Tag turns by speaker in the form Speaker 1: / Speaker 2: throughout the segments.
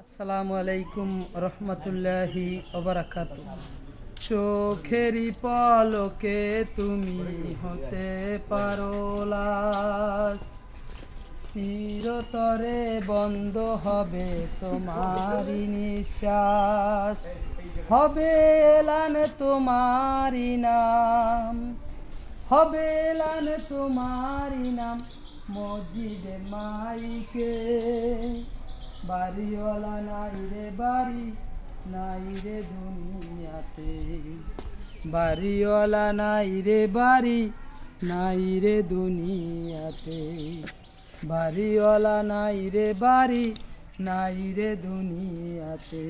Speaker 1: আসসালামু আলাইকুম রহমতুল্লাহি ওবারাকাতু। চোখেরই পলকে তুমি হতে পারো লাশ, চিরতরে বন্ধ হবে তোমারি নিঃশ্বাস, হবে এলান তোমারি নাম, হবে এলান তোমারি নাম মসজিদে মাইকে। বাড়িওয়ালা নাই রে বাড়ি, নাই রে দুনিয়াতে, বাড়িওয়ালা নাই রে বাড়ি, নাই রে দুনিয়াতে, বাড়িওয়ালা নাই রে বাড়ি, নাই রে দুনিয়াতে।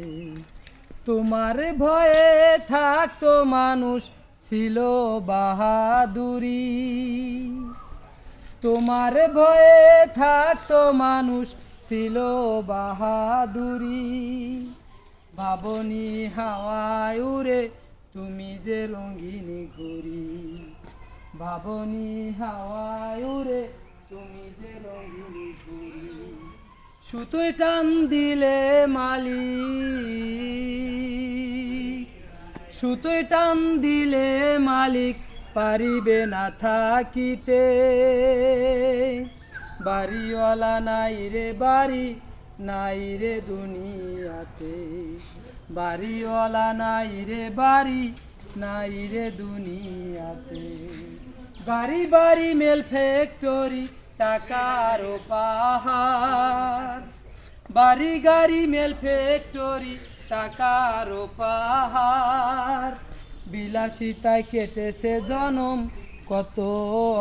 Speaker 1: তোমার ভয়ে থাকতো মানুষ, ছিল বাহাদুরি, তোমার ভয়ে থাকতো মানুষ, ছিল বাহাদুরি। ভাবনি হাওয়ায় উড়ে তুমি যে রঙিন ঘুরি, ভাবনি হাওয়ায় উড়ে তুমি যে রঙিন ঘুরি। সুতোয় টান দিলে মালিক, সুতোয় টান দিলে মালিক পারিবে না থাকিতে। বাড়িওয়ালা নাই রে বাড়ি, নাই রে দুনিয়াতে, বাড়িওয়ালা নাই রে বাড়ি, নাই রে দুনিয়াতে। বাড়ি বাড়ি মেল ফ্যাক্টরি টাকার পাহাড়, বাড়ি গাড়ি মেল ফ্যাক্টরি টাকার পাহাড়। বিলাসিতায় কেটেছে জনম কত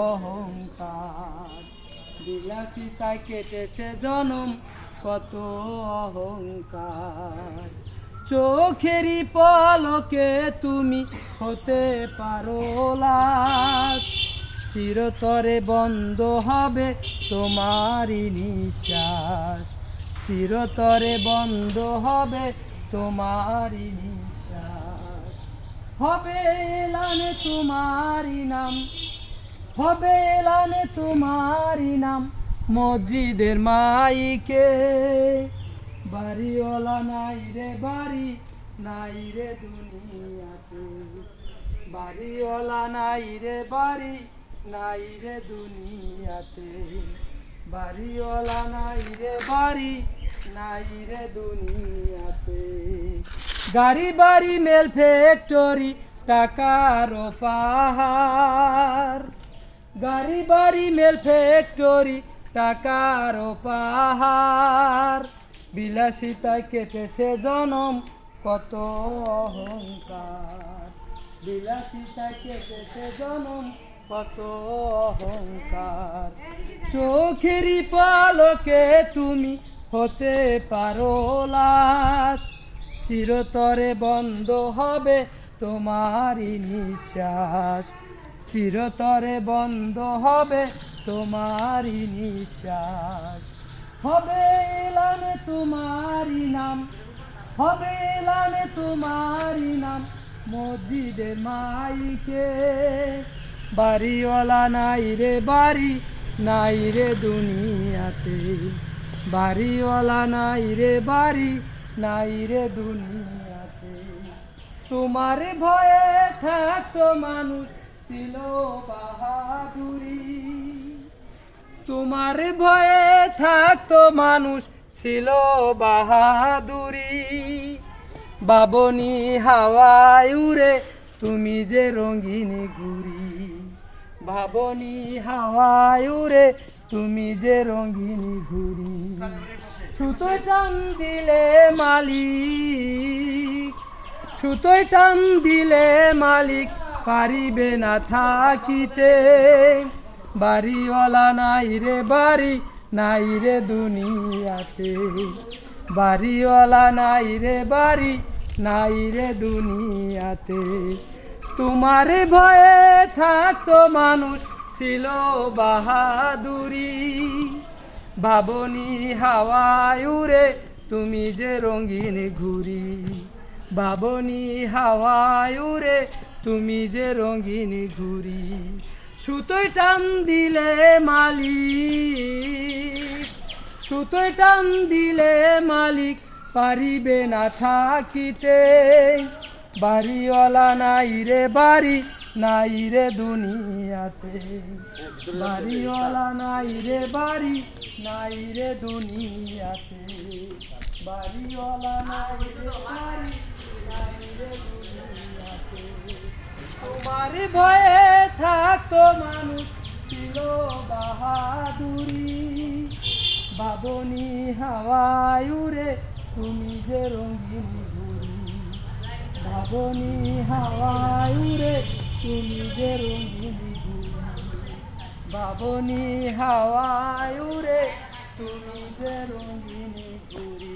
Speaker 1: অহংকার, বিলাসিতায় কেটেছে জনম কত অহংকার। চোখেরই পলকে তুমি হতে পারো লাশ, চিরতরে বন্ধ হবে তোমারি নিঃশ্বাস, চিরতরে বন্ধ হবে তোমারি নিঃশ্বাস। হবে এলানে তোমারি নাম, হবে এলানে তোমারি নাম মসজিদের মাইকে। বাড়িওয়ালা নাই রে বাড়ি, নাই রে দুনিয়াতে, বাড়িওয়ালা নাই রে বাড়ি, নাই রে দুনিয়াতে, বাড়িওয়ালা নাই রে বাড়ি, নাই রে দুনিয়াতে। গাড়ি বাড়ি মেল ফ্যাক্টরি টাকার পাহাড়, গাড়ি বাড়ি মেল ফ্যাক্টরি টাকার পাহাড়। বিলাসিতায় কেটেছে জনম কত অহংকার, বিলাসিতায় কেটেছে জনম কত অহংকার। চোখেরই পলকে তুমি হতে পারো লাশ, চিরতরে বন্ধ হবে তোমারি নিঃশ্বাস, চিরতরে বন্ধ হবে তোমারি নিঃশ্বাস। হবে এলানে তোমারি নাম, হবে এলানে তোমারি নাম মসজিদের মাইকে। বাড়িওয়ালা নাই রে বাড়ি, নাই রে দুনিয়াতে, বাড়িওয়ালা নাই রে বাড়ি, নাই রে দুনিয়াতে। তোমার ভয়ে থাকতো মানুষ, ছিল বাহাদুরি, তোমার ভয়ে থাকতো মানুষ, ছিল বাহাদুরি। বাবনি হাওয়ায় উড়ে তুমি যে রঙিন ঘুরি, ভাবনি হাওয়ায় উড়ে তুমি যে রঙিন ঘুরি। সুতোয় টান দিলে মালিক, সুতোয় টান দিলে মালিক পারিবে না থাকিতে। বাড়িওয়ালা নাই রে বাড়ি, নাই রে দুনিয়াতে, বাড়িওয়ালা নাই রে বাড়ি, নাই রে দুনিয়াতে। তোমার ভয়ে থাকতো মানুষ, ছিল বাহাদুরি, ভাবনি হাওয়ায় উড়ে তুমি যে রঙিন ঘুরি, ভাবনি হাওয়ায় উড়ে তুমি যে রঙিন ঘুরি। সুতোয় টান দিলে মালিক, সুতোয় টান দিলে মালিক পারিবে না থাকিতে, বাড়িওয়ালা নাই রে বাড়ি নাই রে দুনিয়াতে, বাড়িওয়ালা নাই রে বাড়ি নাই রে দুনিয়াতে, বাড়িওয়ালা নাই রে বাড়ি নাই রে দুনিয়াতে। তোমার ভয়ে থাকতো মানুষ ছিল বাহাদুরি, বাবনি হাওয়ায় উড়ে তুমি যে রঙিন ঘুরি, বাবনি হাওয়ায় উড়ে তুমি যে রঙিন ঘুরি, বাবনি হাওয়ায় উড়ে তুমি যে রঙিন ঘুরি।